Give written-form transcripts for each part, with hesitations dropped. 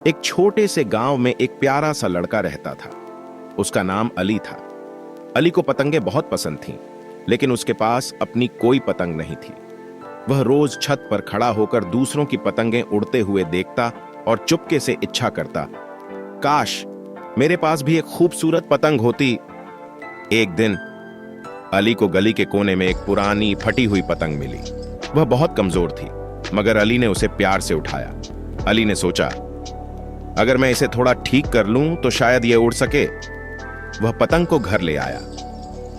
एक छोटे से गांव में एक प्यारा सा लड़का रहता था। उसका नाम अली था। अली को पतंगे बहुत पसंद थीं, लेकिन उसके पास अपनी कोई पतंग नहीं थी। वह रोज छत पर खड़ा होकर दूसरों की पतंगें उड़ते हुए देखता और चुपके से इच्छा करता, काश मेरे पास भी एक खूबसूरत पतंग होती। एक दिन अली को गली के कोने में एक पुरानी फटी हुई पतंग मिली। वह बहुत कमजोर थी, मगर अली ने उसे प्यार से उठाया। अली ने सोचा, अगर मैं इसे थोड़ा ठीक कर लूं तो शायद यह उड़ सके। वह पतंग को घर ले आया।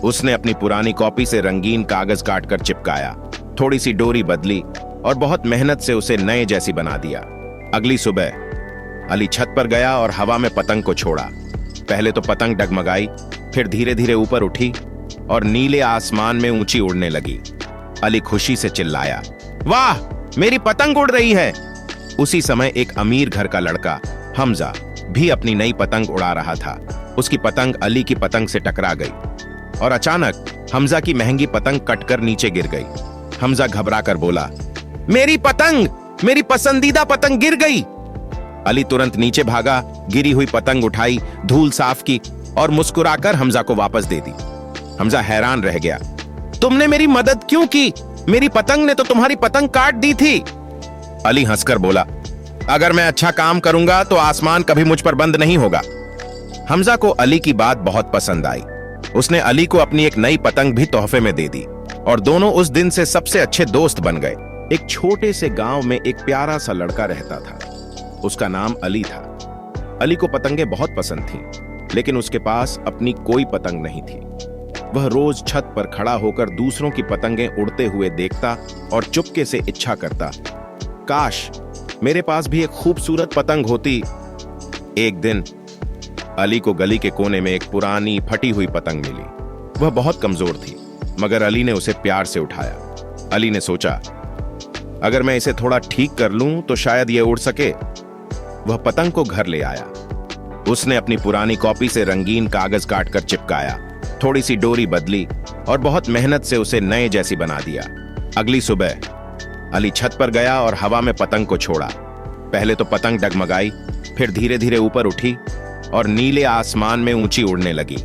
उसने अपनी पुरानी कॉपी से रंगीन कागज काटकर चिपकाया, थोड़ी सी डोरी बदली और बहुत मेहनत से उसे नए जैसी बना दिया। अगली सुबह अली छत पर गया और हवा में पतंग को छोड़ा। पहले तो पतंग डगमगाई, फिर धीरे धीरे ऊपर उठी और नीले आसमान में ऊंची उड़ने लगी। अली खुशी से चिल्लाया, वाह, मेरी पतंग उड़ रही है। उसी समय एक अमीर घर का लड़का हमजा भी अपनी नई पतंग उड़ा रहा था। उसकी पतंग अली की पतंग से टकरा गई और अचानक हमजा की महंगी पतंग कटकर नीचे गिर गई। हमजा घबराकर बोला, मेरी पतंग, मेरी पसंदीदा पतंग गिर गई। अली तुरंत नीचे भागा, गिरी हुई पतंग उठाई, धूल साफ की और मुस्कुराकर हमजा को वापस दे दी। हमजा हैरान रह गया, तुमने मेरी मदद क्यों की? मेरी पतंग ने तो तुम्हारी पतंग काट दी थी। अली हंसकर बोला, अगर मैं अच्छा काम करूंगा तो आसमान कभी मुझ पर बंद नहीं होगा। हमजा को अली की बात बहुत पसंद आई। उसने अली को अपनी एक नई पतंग भी तोहफे में दे दी और दोनों उस दिन से सबसे अच्छे दोस्त बन गए। एक छोटे से गांव में एक प्यारा सा लड़का रहता था। उसका नाम अली था। अली को पतंगे बहुत पसंद थीं, लेकिन उसके पास अपनी कोई पतंग नहीं थी। वह रोज छत पर खड़ा होकर दूसरों की पतंगें उड़ते हुए देखता और चुपके से इच्छा करता, काश मेरे पास भी एक खूबसूरत पतंग होती। एक दिन अली को गली के कोने में एक पुरानी फटी हुई पतंग मिली। वह बहुत कमजोर थी, मगर अली ने उसे प्यार से उठाया। अली ने सोचा, अगर मैं इसे थोड़ा ठीक कर लूं तो शायद यह उड़ सके। वह पतंग को घर ले आया। उसने अपनी पुरानी कॉपी से रंगीन कागज काटकर चिपकाया, थोड़ी सी डोरी बदली और बहुत मेहनत से उसे नए जैसी बना दिया। अगली सुबह अली छत पर गया और हवा में पतंग को छोड़ा। पहले तो पतंग डगमगाई, फिर धीरे धीरे ऊपर उठी और नीले आसमान में ऊंची उड़ने लगी।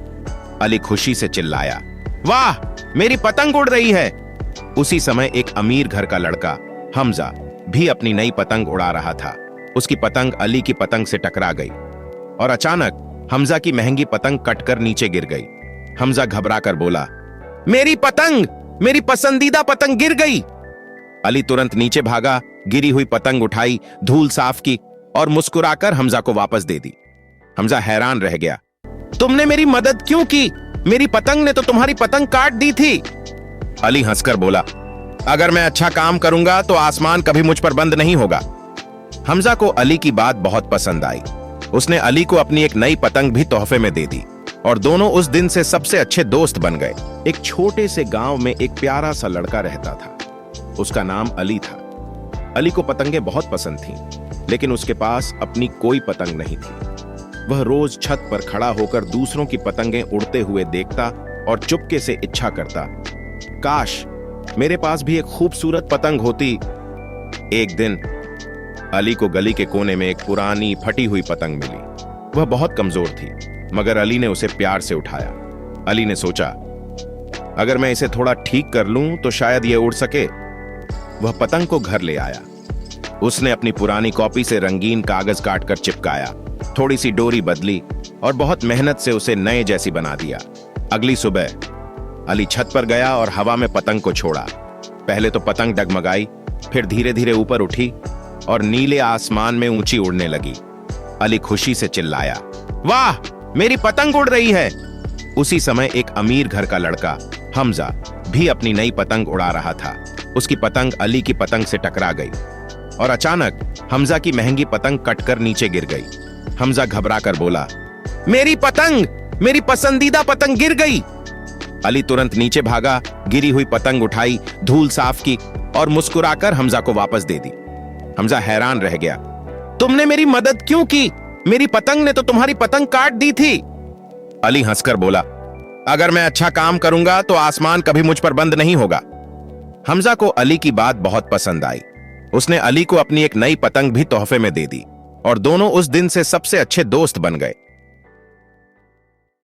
अली खुशी से चिल्लाया, वाह, मेरी पतंग उड़ रही है। उसी समय एक अमीर घर का लड़का हमजा भी अपनी नई पतंग उड़ा रहा था। उसकी पतंग अली की पतंग से टकरा गई और अचानक हमजा की महंगी पतंग कटकर नीचे गिर गई। हमजा घबराकर बोला, मेरी पतंग, मेरी पसंदीदा पतंग गिर गई। अली तुरंत नीचे भागा, गिरी हुई पतंग उठाई, धूल साफ की और मुस्कुराकर हमजा को वापस दे दी। हमजा हैरान रह गया, तुमने मेरी मदद क्यों की? मेरी पतंग ने तो तुम्हारी पतंग काट दी थी। अली हंसकर बोला, अगर मैं अच्छा काम करूंगा तो आसमान कभी मुझ पर बंद नहीं होगा। हमजा को अली की बात बहुत पसंद आई। उसने अली को अपनी एक नई पतंग भी तोहफे में दे दी और दोनों उस दिन से सबसे अच्छे दोस्त बन गए। एक छोटे से गांव में एक प्यारा सा लड़का रहता था। उसका नाम अली था। अली को पतंगे बहुत पसंद थीं, लेकिन उसके पास अपनी कोई पतंग नहीं थी। वह रोज छत पर खड़ा होकर दूसरों की पतंगें उड़ते हुए देखता और चुपके से इच्छा करता, काश मेरे पास भी एक खूबसूरत पतंग होती। एक दिन अली को गली के कोने में एक पुरानी फटी हुई पतंग मिली। वह बहुत कमजोर थी, मगर अली ने उसे प्यार से उठाया। अली ने सोचा, अगर मैं इसे थोड़ा ठीक कर लूं तो शायद यह उड़ सके। वह पतंग को घर ले आया। उसने अपनी पुरानी कॉपी से रंगीन कागज काटकर चिपकाया, थोड़ी सी डोरी बदली और बहुत मेहनत से उसे नए जैसी बना दिया। अगली सुबह अली छत पर गया और हवा में पतंग को छोड़ा। पहले तो पतंग डगमगाई, फिर धीरे धीरे ऊपर उठी और नीले आसमान में ऊंची उड़ने लगी। अली खुशी से चिल्लाया, वाह, मेरी पतंग उड़ रही है। उसी समय एक अमीर घर का लड़का हमजा भी अपनी नई पतंग उड़ा रहा था। उसकी पतंग अली की पतंग से टकरा गई और अचानक हमजा की महंगी पतंग कटकर नीचे गिर गई। हमजा घबराकर बोला, मेरी पतंग, मेरी पसंदीदा पतंग गिर गई। अली तुरंत नीचे भागा, गिरी हुई पतंग उठाई, धूल साफ की और मुस्कुराकर हमजा को वापस दे दी। हमजा हैरान रह गया, तुमने मेरी मदद क्यों की? मेरी पतंग ने तो तुम्हारी पतंग काट दी थी। अली हंसकर बोला, अगर मैं अच्छा काम करूंगा तो आसमान कभी मुझ पर बंद नहीं होगा। हमजा को अली की बात बहुत पसंद आई। उसने अली को अपनी एक नई पतंग भी तोहफे में दे दी और दोनों उस दिन से सबसे अच्छे दोस्त बन गए।